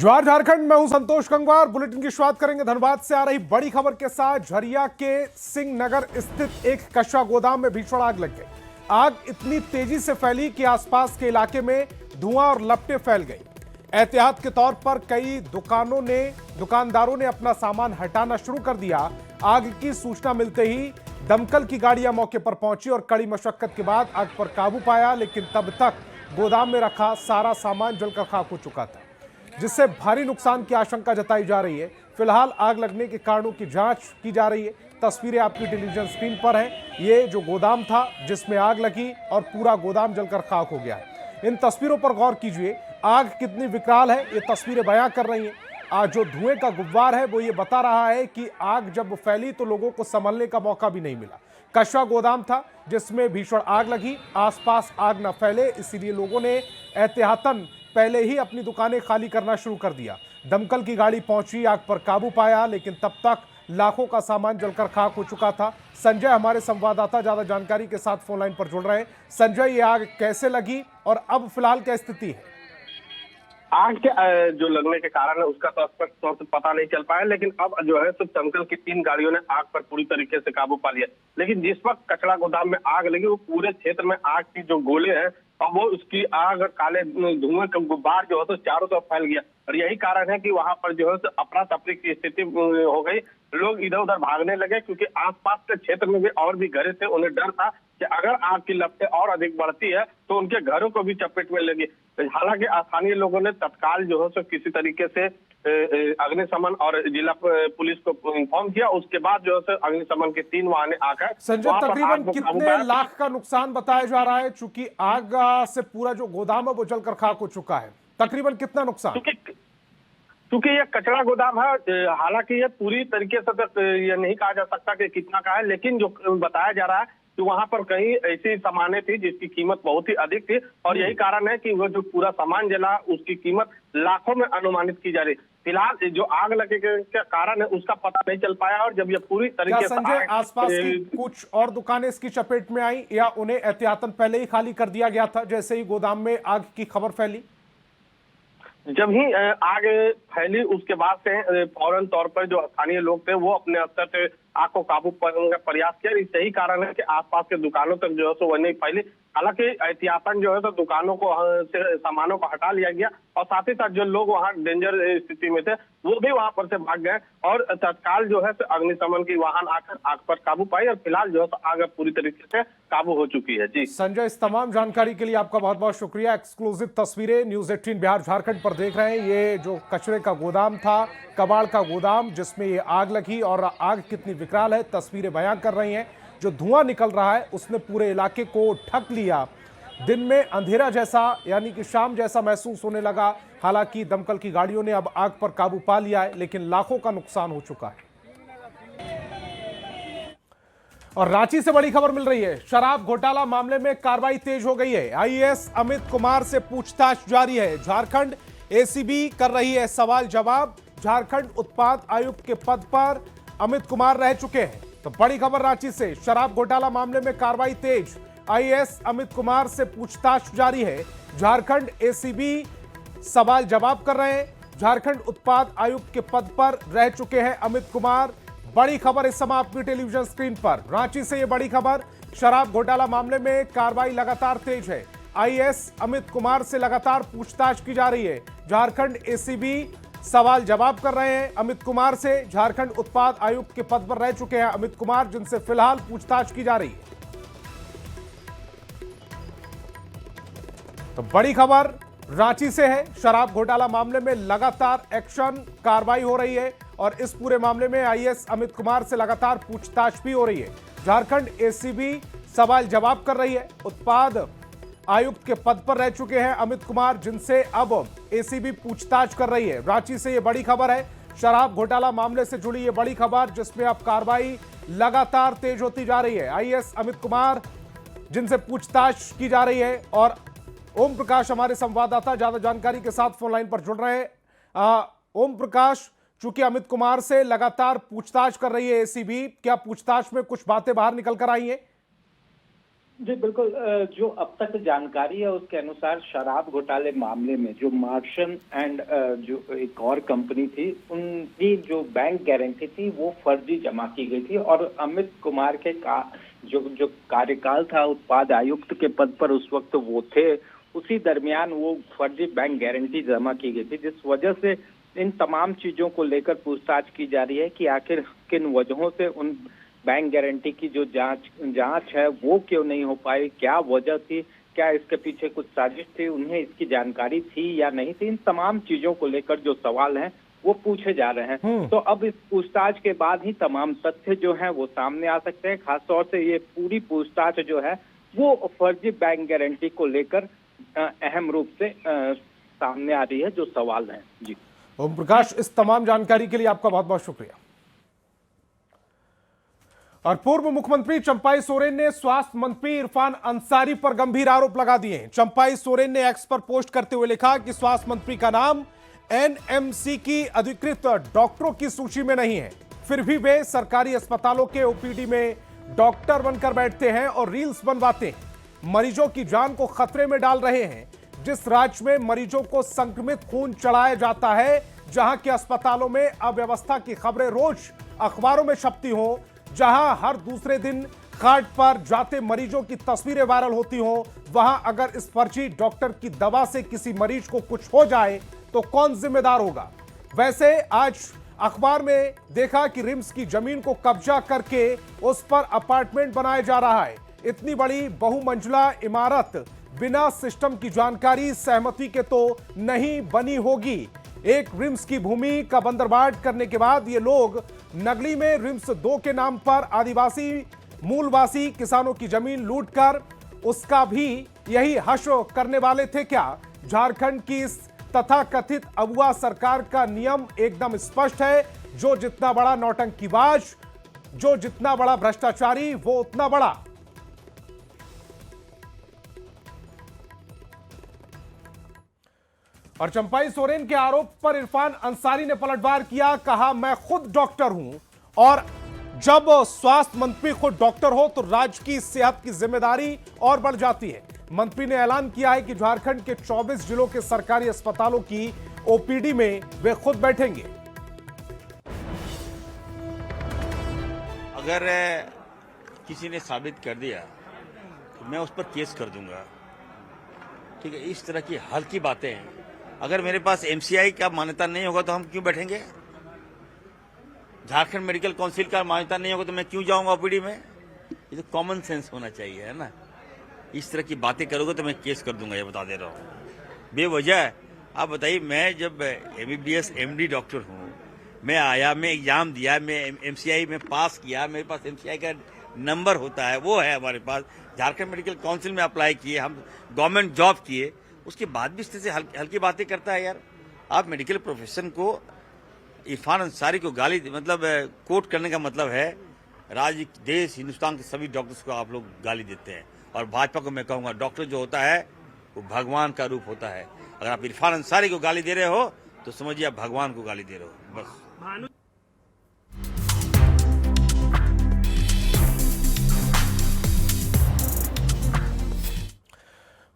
ज्वार झारखंड में हूं संतोष गंगवार। बुलेटिन की शुरुआत करेंगे धनबाद से आ रही बड़ी खबर के साथ। झरिया के सिंह नगर स्थित एक कचरा गोदाम में भीषण आग लग गई। आग इतनी तेजी से फैली कि आसपास के इलाके में धुआं और लपटें फैल गई। एहतियात के तौर पर कई दुकानदारों ने अपना सामान हटाना शुरू कर दिया। आग की सूचना मिलते ही दमकल की गाड़ियां मौके पर पहुंची और कड़ी मशक्कत के बाद आग पर काबू पाया, लेकिन तब तक गोदाम में रखा सारा सामान जलकर खाक हो चुका था, जिससे भारी नुकसान की आशंका जताई जा रही है। फिलहाल आग लगने के कारणों की जांच की जा रही है। तस्वीरें आपकी टेलीविजन स्क्रीन पर हैं। ये जो गोदाम था जिसमें आग लगी और पूरा गोदाम जलकर खाक हो गया है। इन तस्वीरों पर गौर कीजिए, आग कितनी विकराल है ये तस्वीरें बयां कर रही हैं। आज जो धुएं का गुब्बार है वो ये बता रहा है कि आग जब फैली तो लोगों को संभलने का मौका भी नहीं मिला। कचरा गोदाम था जिसमें भीषण आग लगी। आसपास आग न फैले इसीलिए लोगों ने एहतियातन पहले ही अपनी दुकानें खाली करना शुरू कर दिया। दमकल की गाड़ी पहुंची, आग पर काबू पाया, लेकिन तब तक लाखों का सामान जलकर खाक हो चुका था। संजय हमारे संवाददाता ज्यादा जानकारी के साथ फोन लाइन पर जुड़ रहे हैं। संजय, ये आग कैसे लगी और अब फिलहाल क्या स्थिति है? आग के जो लगने के कारण है उसका तो स्पष्ट तौर से पता नहीं चल पाया, लेकिन अब जो है सिर्फ दमकल की 3 गाड़ियों ने आग पर पूरी तरीके से काबू पा लिया। लेकिन जिस वक्त कचरा गोदाम में आग लगी वो पूरे क्षेत्र में आग की जो गोले हैं और वो उसकी आग काले धुएं का गुब्बार जो है तो चारों तरफ फैल गया। और यही कारण है कि वहां पर जो है अफरा तफरी की स्थिति हो गई। लोग इधर उधर भागने लगे क्योंकि आसपास के क्षेत्र में भी और भी घर थे। उन्हें डर था कि अगर आग की लपटें और अधिक बढ़ती है तो उनके घरों को भी चपेट में लगी। हालांकि स्थानीय लोगों ने तत्काल जो है सो किसी तरीके से अग्निशमन और जिला पुलिस को इन्फॉर्म किया। उसके बाद जो है अग्निशमन के 3 वाहन आकर संजय, तकरीबन कितने लाख का नुकसान बताया जा रहा है? चूंकि आग से पूरा जो गोदाम है वो जलकर खाक हो चुका है, तकरीबन कितना नुकसान? क्योंकि ये कचरा गोदाम है, हालांकि ये पूरी तरीके से तक ये नहीं कहा जा सकता कि कितना का है, लेकिन जो बताया जा रहा है कि वहां पर कहीं ऐसी सामानें थी जिसकी कीमत बहुत ही अधिक थी और यही कारण है कि वो जो पूरा सामान जला उसकी कीमत लाखों में अनुमानित की जा रही। फिलहाल जो आग लगे के कारण है उसका पता नहीं चल पाया और जब ये पूरी तरीके से संजय आसपास की कुछ और दुकानें इसकी चपेट में आई या उन्हें एहतियातन पहले ही खाली कर दिया गया था जैसे ही गोदाम में आग की खबर फैली? जब ही आग फैली उसके बाद से फौरन तौर पर जो स्थानीय लोग थे वो अपने स्तर से आग को काबू करने का प्रयास किया। यही कारण है कि आसपास के दुकानों तक जो है सो वह नहीं फैली। हालांकि एहतियातन जो है तो दुकानों को से सामानों को हटा लिया गया और साथ ही साथ जो लोग वहां डेंजर स्थिति में थे वो भी वहां पर से भाग गए और तत्काल जो है अग्निशमन की वाहन आकर आग पर काबू पाई और फिलहाल जो है आग पूरी तरीके से काबू हो चुकी है। जी संजय, इस तमाम जानकारी के लिए आपका बहुत बहुत शुक्रिया। एक्सक्लूसिव तस्वीरें न्यूज़ 18 बिहार झारखंड पर देख रहे हैं। ये जो कचरे का गोदाम था, कबाड़ का गोदाम जिसमें ये आग लगी और आग कितनी विकराल है तस्वीरें बयां कर रही हैं। जो धुआं निकल रहा है उसने पूरे इलाके को ढक लिया। दिन में अंधेरा जैसा यानी कि शाम जैसा महसूस होने लगा। हालांकि दमकल की गाड़ियों ने अब आग पर काबू पा लिया है, लेकिन लाखों का नुकसान हो चुका है। और रांची से बड़ी खबर मिल रही है। शराब घोटाला मामले में कार्रवाई तेज हो गई है। आईएएस अमित कुमार से पूछताछ जारी है। झारखंड एसीबी कर रही है सवाल जवाब। झारखंड उत्पाद आयुक्त के पद पर अमित कुमार रह चुके हैं। तो बड़ी खबर रांची से, शराब घोटाला मामले में कार्रवाई तेज। आईएएस अमित कुमार से पूछताछ जारी है। झारखंड एसीबी सवाल जवाब कर रहे हैं। झारखंड उत्पाद आयुक्त के पद पर रह चुके हैं अमित कुमार। बड़ी खबर इस समय आपकी टेलीविजन स्क्रीन पर। रांची से यह बड़ी खबर, शराब घोटाला मामले में कार्रवाई लगातार तेज है। आईएएस अमित कुमार से लगातार पूछताछ की जा रही है। झारखंड एसीबी सवाल जवाब कर रहे हैं अमित कुमार से। झारखंड उत्पाद आयुक्त के पद पर रह चुके हैं अमित कुमार, जिनसे फिलहाल पूछताछ की जा रही है। तो बड़ी खबर रांची से है। शराब घोटाला मामले में लगातार एक्शन, कार्रवाई हो रही है और इस पूरे मामले में आईएएस अमित कुमार से लगातार पूछताछ भी हो रही है। झारखंड एसीबी सवाल जवाब कर रही है। उत्पाद आयुक्त के पद पर रह चुके हैं अमित कुमार, जिनसे अब एसीबी पूछताछ कर रही है। रांची से यह बड़ी खबर है। शराब घोटाला मामले से जुड़ी यह बड़ी खबर जिसमें अब कार्रवाई लगातार तेज होती जा रही है। आईएएस अमित कुमार जिनसे पूछताछ की जा रही है और ओम प्रकाश हमारे संवाददाता ज्यादा जानकारी के साथ फोन लाइन पर जुड़ रहे हैं। ओम प्रकाश, चूंकि अमित कुमार से लगातार पूछताछ कर रही है एसीबी, क्या पूछताछ में कुछ बातें बाहर निकल कर आई हैं? जी बिल्कुल। जो अब तक जानकारी है उसके अनुसार शराब घोटाले मामले में जो मार्शन एंड जो एक और कंपनी थी, उनकी जो बैंक गारंटी थी वो फर्जी जमा की गई थी और अमित कुमार के जो कार्यकाल था उत्पाद आयुक्त के पद पर उस वक्त वो थे, उसी दरमियान वो फर्जी बैंक गारंटी जमा की गई थी, जिस वजह से इन तमाम चीजों को लेकर पूछताछ की जा रही है कि आखिर किन वजहों से उन बैंक गारंटी की जो जांच है वो क्यों नहीं हो पाई, क्या वजह थी, क्या इसके पीछे कुछ साजिश थी, उन्हें इसकी जानकारी थी या नहीं थी। इन तमाम चीजों को लेकर जो सवाल हैं वो पूछे जा रहे हैं। तो अब इस पूछताछ के बाद ही तमाम तथ्य जो हैं वो सामने आ सकते हैं। खासतौर से ये पूरी पूछताछ जो है वो फर्जी बैंक गारंटी को लेकर अहम रूप से सामने आ रही है, जो सवाल हैं। जी ओम प्रकाश, इस तमाम जानकारी के लिए आपका बहुत बहुत शुक्रिया। और पूर्व मुख्यमंत्री चंपाई सोरेन ने स्वास्थ्य मंत्री इरफान अंसारी पर गंभीर आरोप लगा दिए हैं। चंपाई सोरेन ने एक्स पर पोस्ट करते हुए लिखा कि स्वास्थ्य मंत्री का नाम एनएमसी की अधिकृत डॉक्टरों की सूची में नहीं है, फिर भी वे सरकारी अस्पतालों के ओपीडी में डॉक्टर बनकर बैठते हैं और रील्स बनवाते हैं, मरीजों की जान को खतरे में डाल रहे हैं। जिस राज्य में मरीजों को संक्रमित खून चढ़ाया जाता है, जहां के अस्पतालों में अव्यवस्था की खबरें रोज अखबारों में छपती हों, जहां हर दूसरे दिन खाट पर जाते मरीजों की तस्वीरें वायरल होती हों, वहां अगर इस फर्जी डॉक्टर की दवा से किसी मरीज को कुछ हो जाए तो कौन जिम्मेदार होगा। वैसे आज अखबार में देखा कि रिम्स की जमीन को कब्जा करके उस पर अपार्टमेंट बनाया जा रहा है। इतनी बड़ी बहुमंजिला इमारत बिना सिस्टम की जानकारी, सहमति के तो नहीं बनी होगी। एक रिम्स की भूमि का बंदरबाट करने के बाद ये लोग नगली में रिम्स 2 के नाम पर आदिवासी मूलवासी किसानों की जमीन लूटकर उसका भी यही हश करने वाले थे क्या? झारखंड की इस तथाकथित अगुआ सरकार का नियम एकदम स्पष्ट है, जो जितना बड़ा नौटंकीबाज, जो जितना बड़ा भ्रष्टाचारी, वो उतना बड़ा। और चंपाई सोरेन के आरोप पर इरफान अंसारी ने पलटवार किया, कहा मैं खुद डॉक्टर हूं और जब स्वास्थ्य मंत्री खुद डॉक्टर हो तो राज्य की सेहत की जिम्मेदारी और बढ़ जाती है। मंत्री ने ऐलान किया है कि झारखंड के 24 जिलों के सरकारी अस्पतालों की ओपीडी में वे खुद बैठेंगे। अगर किसी ने साबित कर दिया तो मैं उस पर केस कर दूंगा, ठीक है। इस तरह की हल्की बातें हैं। अगर मेरे पास एमसीआई का मान्यता नहीं होगा तो हम क्यों बैठेंगे? झारखंड मेडिकल काउंसिल का मान्यता नहीं होगा तो मैं क्यों जाऊंगा ओपीडी में? ये तो कॉमन सेंस होना चाहिए, है ना। इस तरह की बातें करोगे तो मैं केस कर दूंगा, ये बता दे रहा हूँ। बेवजह आप बताइए, मैं जब एमबीबीएस एमडी डॉक्टर हूँ, मैं आया, मैं एग्जाम दिया, मैं एमसीआई में पास किया, मेरे पास एमसीआई का नंबर होता है, वो है हमारे पास। झारखंड मेडिकल काउंसिल में अप्लाई किए, हम गवर्नमेंट जॉब किए, उसके बाद भी इस तरह से हल्की बातें करता है यार। आप मेडिकल प्रोफेशन को, इरफान अंसारी को गाली मतलब कोट करने का मतलब है राज्य, देश, हिंदुस्तान के सभी डॉक्टर्स को आप लोग गाली देते हैं। और भाजपा को मैं कहूंगा, डॉक्टर जो होता है वो भगवान का रूप होता है। अगर आप इरफान अंसारी को गाली दे रहे हो तो समझिए आप भगवान को गाली दे रहे हो, बस।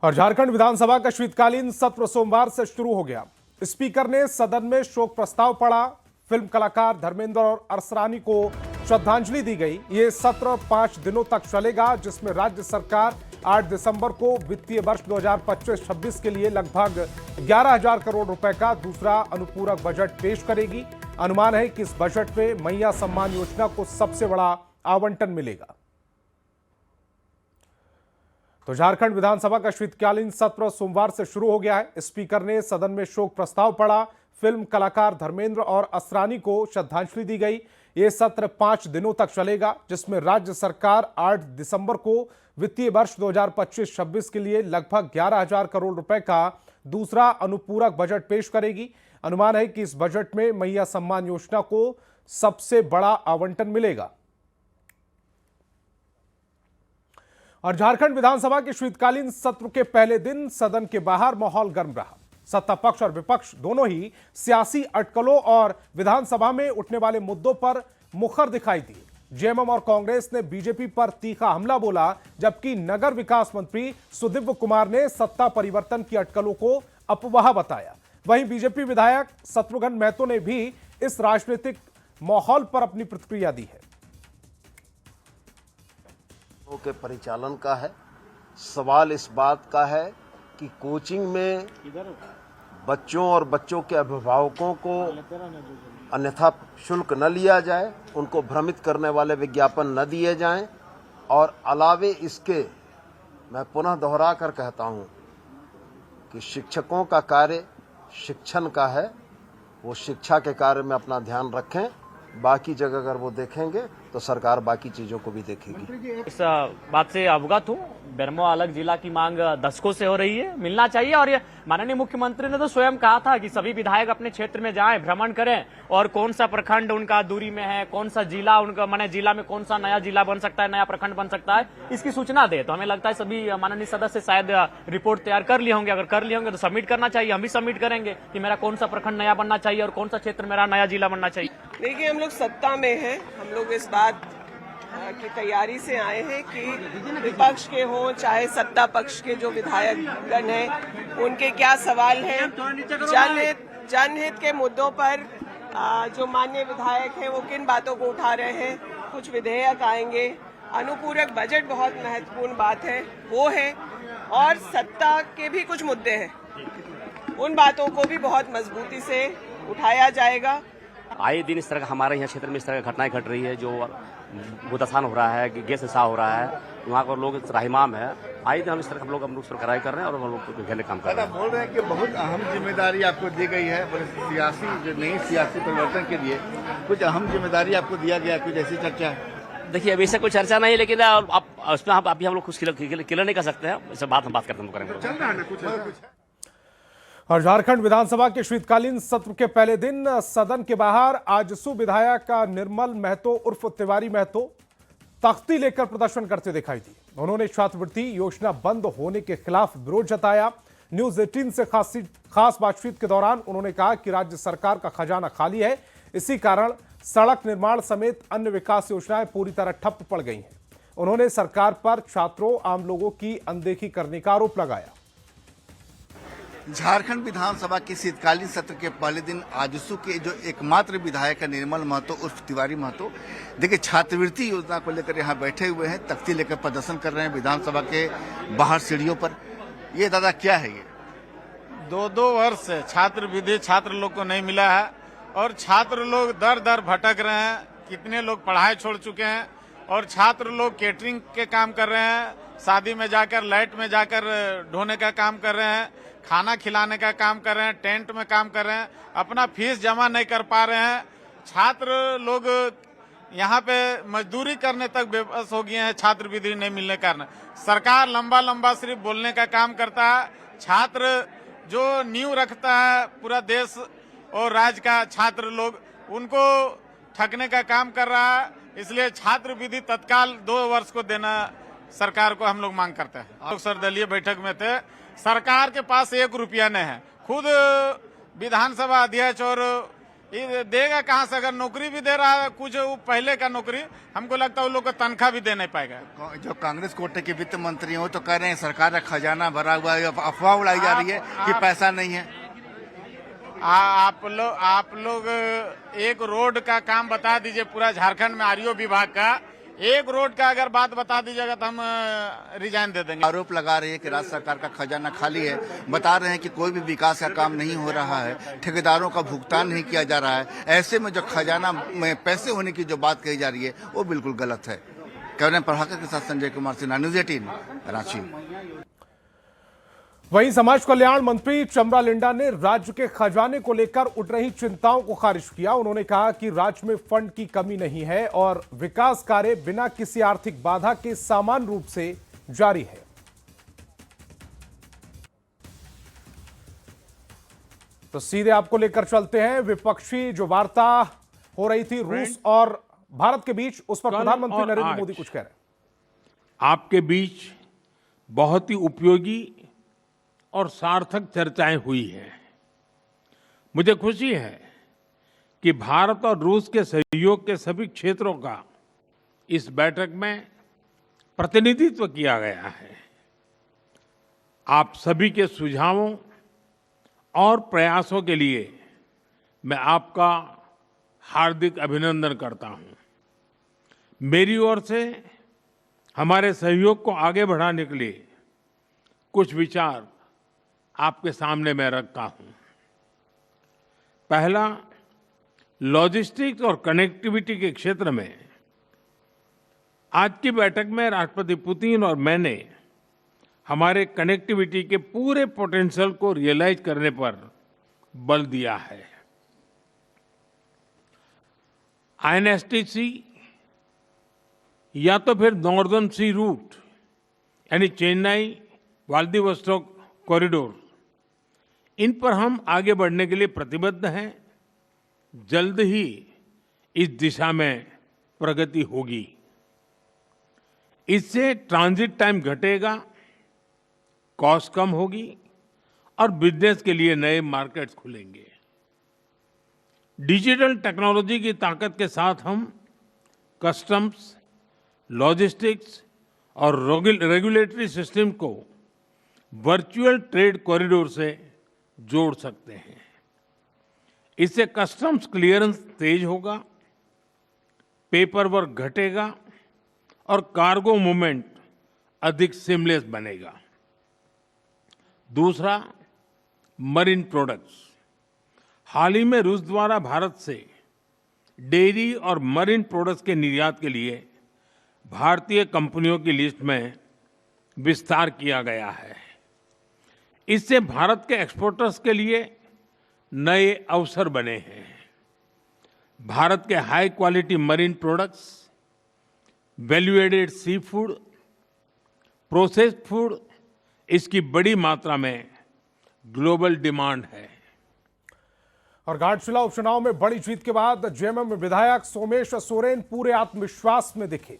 और झारखंड विधानसभा का शीतकालीन सत्र सोमवार से शुरू हो गया। स्पीकर ने सदन में शोक प्रस्ताव पढ़ा, फिल्म कलाकार धर्मेंद्र और अरसरानी को श्रद्धांजलि दी गई। ये सत्र 5 दिनों तक चलेगा, जिसमें राज्य सरकार 8 दिसंबर को वित्तीय वर्ष 2025-26 के लिए लगभग 11,000 करोड़ रुपए का दूसरा अनुपूरक बजट पेश करेगी। अनुमान है कि इस बजट में मैया सम्मान योजना को सबसे बड़ा आवंटन मिलेगा। तो झारखंड विधानसभा का शीतकालीन सत्र सोमवार से शुरू हो गया है। स्पीकर ने सदन में शोक प्रस्ताव पढ़ा, फिल्म कलाकार धर्मेंद्र और असरानी को श्रद्धांजलि दी गई। यह सत्र 5 दिनों तक चलेगा, जिसमें राज्य सरकार 8 दिसंबर को वित्तीय वर्ष 2025-26 के लिए लगभग 11,000 करोड़ रुपए का दूसरा अनुपूरक बजट पेश करेगी। अनुमान है कि इस बजट में मैया सम्मान योजना को सबसे बड़ा आवंटन मिलेगा। और झारखंड विधानसभा के शीतकालीन सत्र के पहले दिन सदन के बाहर माहौल गर्म रहा। सत्ता पक्ष और विपक्ष दोनों ही सियासी अटकलों और विधानसभा में उठने वाले मुद्दों पर मुखर दिखाई दिए। जेएमएम और कांग्रेस ने बीजेपी पर तीखा हमला बोला, जबकि नगर विकास मंत्री सुदिव्य कुमार ने सत्ता परिवर्तन की अटकलों को अफवाह बताया। वहीं बीजेपी विधायक शत्रुघ्न महतो ने भी इस राजनीतिक माहौल पर अपनी प्रतिक्रिया दी है। के परिचालन का है, सवाल इस बात का है कि कोचिंग में बच्चों और बच्चों के अभिभावकों को अन्यथा शुल्क न लिया जाए, उनको भ्रमित करने वाले विज्ञापन न दिए जाएं, और अलावे इसके मैं पुनः दोहरा कर कहता हूं कि शिक्षकों का कार्य शिक्षण का है, वो शिक्षा के कार्य में अपना ध्यान रखें। बाकी जगह अगर वो देखेंगे तो सरकार बाकी चीजों को भी देखेगी। इस बात से अवगत हूँ, बेरमो अलग जिला की मांग दशकों से हो रही है, मिलना चाहिए। और ये माननीय मुख्यमंत्री ने तो स्वयं कहा था कि सभी विधायक अपने क्षेत्र में जाएं, भ्रमण करें, और कौन सा प्रखंड उनका दूरी में है, कौन सा जिला उनका, माने जिला में कौन सा नया जिला बन सकता है, नया प्रखंड बन सकता है, इसकी सूचना दे। तो हमें लगता है सभी माननीय सदस्य शायद रिपोर्ट तैयार कर लिए होंगे। अगर कर लिए होंगे तो सबमिट करना चाहिए, हम भी सबमिट करेंगे कि मेरा कौन सा प्रखंड नया बनना चाहिए और कौन सा क्षेत्र मेरा नया जिला बनना चाहिए। देखिए, हम लोग सत्ता में हैं, हम लोग इस बात की तैयारी से आए हैं कि विपक्ष के हों चाहे सत्ता पक्ष के जो विधायकगण हैं, उनके क्या सवाल हैं। जनहित के मुद्दों पर जो माननीय विधायक हैं वो किन बातों को उठा रहे हैं। कुछ विधेयक आएंगे, अनुपूरक बजट बहुत महत्वपूर्ण बात है वो है, और सत्ता के भी कुछ मुद्दे हैं, उन बातों को भी बहुत मजबूती से उठाया जाएगा। आए दिन इस तरह का हमारे यहाँ क्षेत्र में इस तरह की घटनाएं घट रही है, जो भूतसान हो रहा है, गैस रिसाव हो रहा है, वहाँ पर लोग त्राहिमाम है। आए दिन हम इस तरह हम लोग पर कराई कर रहे हैं और हम लोग विभिन्न काम कर रहे हैं। बोल रहे हैं कि बहुत अहम जिम्मेदारी आपको दी गई है, सियासी जो नई सियासी परिवर्तन के लिए कुछ अहम जिम्मेदारी आपको दिया गया, कुछ ऐसी चर्चा है? देखिए, अभी ऐसा कोई चर्चा नहीं, लेकिन आप उसमें अभी हम लोग कुछ क्लियर नहीं कर सकते हैं। इस बात हम बात करते हैं, करेंगे। चल रहा है ना कुछ। और झारखंड विधानसभा के शीतकालीन सत्र के पहले दिन सदन के बाहर आजसू विधायक निर्मल महतो उर्फ तिवारी महतो तख्ती लेकर प्रदर्शन करते दिखाई दी। उन्होंने छात्रवृत्ति योजना बंद होने के खिलाफ विरोध जताया। न्यूज 18 से खास बातचीत के दौरान उन्होंने कहा कि राज्य सरकार का खजाना खाली है, इसी कारण सड़क निर्माण समेत अन्य विकास योजनाएं पूरी तरह ठप पड़ गई हैं। उन्होंने सरकार पर छात्रों आम लोगों की अनदेखी करने का आरोप लगाया। झारखंड विधानसभा के शीतकालीन सत्र के पहले दिन आजसू के जो एकमात्र विधायक है निर्मल महतो उर्फ तिवारी महतो, देखिए छात्रवृत्ति योजना को लेकर यहाँ बैठे हुए हैं, तख्ती लेकर प्रदर्शन कर रहे हैं विधानसभा के बाहर सीढ़ियों पर। ये दादा क्या है? ये 2-2 वर्ष से छात्रवृत्ति छात्र लोग को नहीं मिला है और छात्र लोग दर दर भटक रहे हैं। कितने लोग पढ़ाई छोड़ चुके हैं और छात्र लोग केटरिंग के काम कर रहे हैं, शादी में जाकर लाइट में जाकर ढोने का काम कर रहे हैं, खाना खिलाने का काम कर रहे हैं, टेंट में काम कर रहे हैं, अपना फीस जमा नहीं कर पा रहे हैं। छात्र लोग यहाँ पे मजदूरी करने तक बेबस हो गए हैं छात्रवृत्ति नहीं मिलने के कारण। सरकार लंबा लंबा सिर्फ बोलने का काम करता है। छात्र जो नींव रखता है पूरा देश और राज्य का, छात्र लोग उनको ठगने का काम कर रहा है। इसलिए छात्रवृत्ति तत्काल 2 वर्ष को देना सरकार को हम लोग मांग करते हैं। लोग सर्वदलीय बैठक में थे, सरकार के पास 1 रुपया नहीं है। खुद विधानसभा अध्यक्ष और देगा कहां से? अगर नौकरी भी दे रहा है कुछ पहले का नौकरी, हमको लगता है उन लोग को तनख्वाह भी दे नहीं पाएगा। जो कांग्रेस कोटे के वित्त मंत्री हो तो कह रहे हैं सरकार का खजाना भरा हुआ है, अफवाह उड़ाई जा रही है कि पैसा नहीं है। आप लोग एक रोड का काम बता दीजिए पूरा झारखंड में आरओ विभाग का, एक रोड का अगर बात बता दीजिएगा तो हम रिजाइन दे देंगे। आरोप लगा रहे हैं कि राज्य सरकार का खजाना खाली है, बता रहे हैं कि कोई भी विकास का काम नहीं हो रहा है, ठेकेदारों का भुगतान नहीं किया जा रहा है। ऐसे में जो खजाना में पैसे होने की जो बात कही जा रही है वो बिल्कुल गलत है। कैमरा प्रभाकर के साथ संजय कुमार सिन्हा, न्यूज 18 रांची। वहीं समाज कल्याण मंत्री चमरा लिंडा ने राज्य के खजाने को लेकर उठ रही चिंताओं को खारिज किया। उन्होंने कहा कि राज्य में फंड की कमी नहीं है और विकास कार्य बिना किसी आर्थिक बाधा के समान रूप से जारी है। तो सीधे आपको लेकर चलते हैं विपक्षी जो वार्ता हो रही थी रूस और भारत के बीच, उस पर प्रधानमंत्री नरेंद्र मोदी कुछ कह रहे हैं। आपके बीच बहुत ही उपयोगी और सार्थक चर्चाएं हुई हैं। मुझे खुशी है कि भारत और रूस के सहयोग के सभी क्षेत्रों का इस बैठक में प्रतिनिधित्व किया गया है। आप सभी के सुझावों और प्रयासों के लिए मैं आपका हार्दिक अभिनंदन करता हूं। मेरी ओर से हमारे सहयोग को आगे बढ़ाने के लिए कुछ विचार आपके सामने मैं रखता हूं। पहला, लॉजिस्टिक्स और कनेक्टिविटी के क्षेत्र में आज की बैठक में राष्ट्रपति पुतिन और मैंने हमारे कनेक्टिविटी के पूरे पोटेंशियल को रियलाइज करने पर बल दिया है। आईएनएसटीसी या तो फिर नॉर्दर्न सी रूट यानी चेन्नई व्लादिवोस्टोक कॉरिडोर, इन पर हम आगे बढ़ने के लिए प्रतिबद्ध हैं। जल्द ही इस दिशा में प्रगति होगी। इससे ट्रांजिट टाइम घटेगा, कॉस्ट कम होगी और बिजनेस के लिए नए मार्केट्स खुलेंगे। डिजिटल टेक्नोलॉजी की ताकत के साथ हम कस्टम्स, लॉजिस्टिक्स और रेगुलेटरी सिस्टम को वर्चुअल ट्रेड कॉरिडोर से जोड़ सकते हैं। इससे कस्टम्स क्लियरेंस तेज होगा, पेपर वर्क घटेगा और कार्गो मूवमेंट अधिक सीमलेस बनेगा। दूसरा, मरीन प्रोडक्ट्स। हाल ही में रूस द्वारा भारत से डेयरी और मरीन प्रोडक्ट्स के निर्यात के लिए भारतीय कंपनियों की लिस्ट में विस्तार किया गया है। इससे भारत के एक्सपोर्टर्स के लिए नए अवसर बने हैं। भारत के high quality marine products, value added sea food, processed food, इसकी बड़ी मात्रा में ग्लोबल डिमांड है। और घाटशिला उपचुनाव में बड़ी जीत के बाद जेएमएम विधायक सोमेश सोरेन पूरे आत्मविश्वास में दिखे।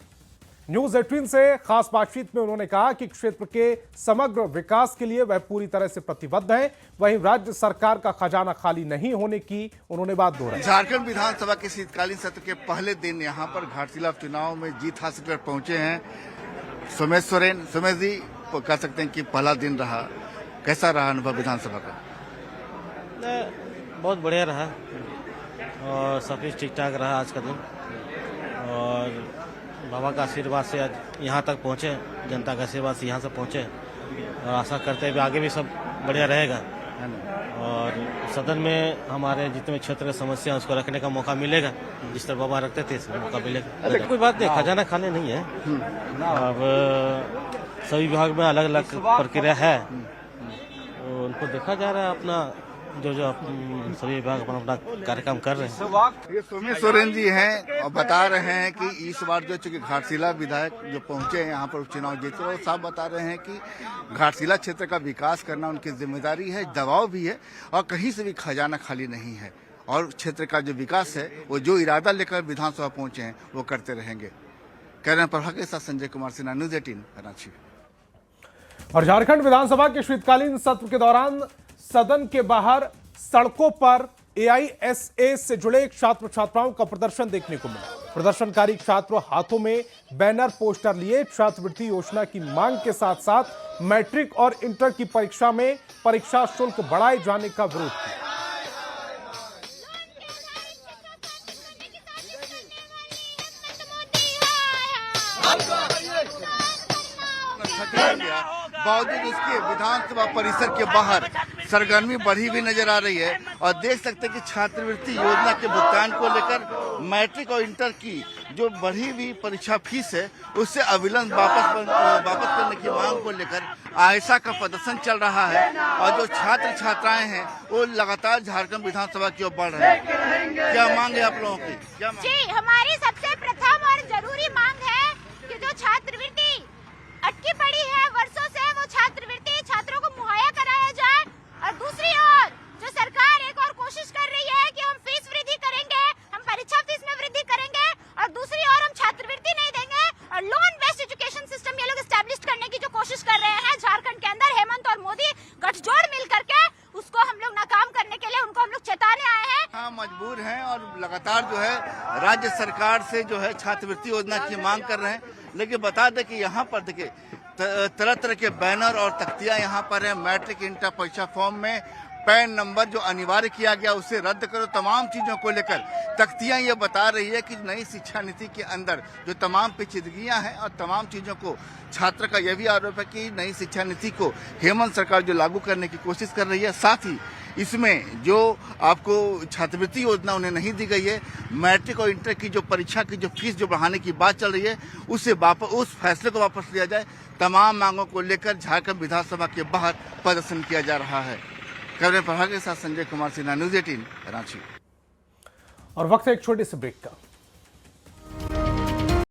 न्यूज 18 से खास बातचीत में उन्होंने कहा कि क्षेत्र के समग्र विकास के लिए वह पूरी तरह से प्रतिबद्ध हैं। वहीं राज्य सरकार का खजाना खाली नहीं होने की उन्होंने बात दोहराई। झारखंड विधानसभा के शीतकालीन सत्र के पहले दिन यहां पर घाटशिला उपचुनाव में जीत हासिल कर पहुंचे हैं सोमेश सोरेन। सोमेश जी, कह सकते हैं कि पहला दिन रहा, कैसा रहा अनुभव विधानसभा का? बहुत बढ़िया रहा और सब कुछ ठीक ठाक रहा आज का दिन। और बाबा का आशीर्वाद से आज यहाँ तक पहुँचे, जनता का आशीर्वाद से यहाँ से पहुँचे और आशा करते हैं भी आगे भी सब बढ़िया रहेगा। और सदन में हमारे जितने क्षेत्र की समस्या है उसको रखने का मौका मिलेगा, जिस तरह बाबा रखते थे इसमें मौका मिलेगा। कोई बात नहीं, खजाना खाने नहीं है। अब सभी विभाग में अलग अलग प्रक्रिया है, तो उनको देखा जा रहा है। अपना जो सभी विभाग अपना अपना कार्यक्रम कर रहे हैं। ये सोमेश सोरेन जी हैं और बता रहे हैं कि इस बार जो चूंकि घाटशिला विधायक जो पहुंचे हैं यहाँ पर उपचुनाव जीते, वो साफ बता रहे हैं कि घाटशिला क्षेत्र का विकास करना उनकी जिम्मेदारी है, दबाव भी है और कहीं से भी खजाना खाली नहीं है। और क्षेत्र का जो विकास है वो जो इरादा लेकर विधानसभा पहुंचे हैं वो करते रहेंगे। कैमरा प्रभाग के साथ संजय कुमार सिन्हा, न्यूज 18 कराची। और झारखंड विधानसभा के शीतकालीन सत्र के दौरान सदन के बाहर सड़कों पर एआईएसए से जुड़े छात्र छात्राओं का प्रदर्शन देखने को मिला। प्रदर्शनकारी छात्रों हाथों में बैनर पोस्टर लिए छात्रवृत्ति योजना की मांग के साथ साथ मैट्रिक और इंटर की परीक्षा में परीक्षा शुल्क बढ़ाए जाने का विरोध किया। बावजूद उसके विधानसभा परिसर के बाहर सरगर्मी बढ़ी हुई नजर आ रही है और देख सकते हैं कि छात्रवृत्ति योजना के भुगतान को लेकर मैट्रिक और इंटर की जो बढ़ी हुई परीक्षा फीस है उससे अविलंब वापस करने की मांग को लेकर आयशा का प्रदर्शन चल रहा है। और जो छात्र छात्राएं हैं वो लगातार झारखंड विधानसभा की ओर बढ़ रहे हैं। क्या मांग है आप लोगों की? क्या मांग? जी, हमारी सबसे प्रथम और जरूरी मांग है कि जो छात्रवृत्ति अटकी पड़ी है वर्षों से, वो छात्रवृत्ति छात्रों को मुहैया कराया जाए। और दूसरी ओर जो सरकार एक और कोशिश कर रही है कि हम फीस वृद्धि करेंगे, हम परीक्षा फीस में वृद्धि करेंगे और दूसरी ओर हम छात्रवृत्ति नहीं देंगे और लोन बेस्ड एजुकेशन सिस्टम ये लोग एस्टैब्लिश करने की जो कोशिश कर रहे हैं झारखंड के अंदर, हेमंत और मोदी गठजोड़ मिल करके उसको हम लोग नाकाम करने के लिए उनको हम लोग चेताने आए हैं। हाँ, मजबूर हैं और लगातार जो है राज्य सरकार से जो है छात्रवृत्ति योजना की मांग कर रहे हैं। लेकिन बता दें कि यहाँ पर देखिए तरह तरह के बैनर और तख्तियां यहाँ पर है। मैट्रिक इंटर परीक्षा फॉर्म में पैन नंबर जो अनिवार्य किया गया उसे रद्द करो, तमाम चीजों को लेकर तख्तियां ये बता रही है कि नई शिक्षा नीति के अंदर जो तमाम पेचीदगियां हैं और तमाम चीजों को, छात्र का यह भी आरोप है कि नई शिक्षा नीति को हेमंत सरकार जो लागू करने की कोशिश कर रही है, साथ ही इसमें जो आपको छात्रवृत्ति योजना उन्हें नहीं दी गई है, मैट्रिक और इंटर की जो परीक्षा की जो फीस जो बढ़ाने की बात चल रही है उस फैसले को वापस लिया जाए। तमाम मांगों को लेकर झारखंड विधानसभा के बाहर प्रदर्शन किया जा रहा है। कैमरे प्रभाग के साथ संजय कुमार सिन्हा, न्यूज़ 18 रांची। और वक्त है एक छोटे से ब्रेक का।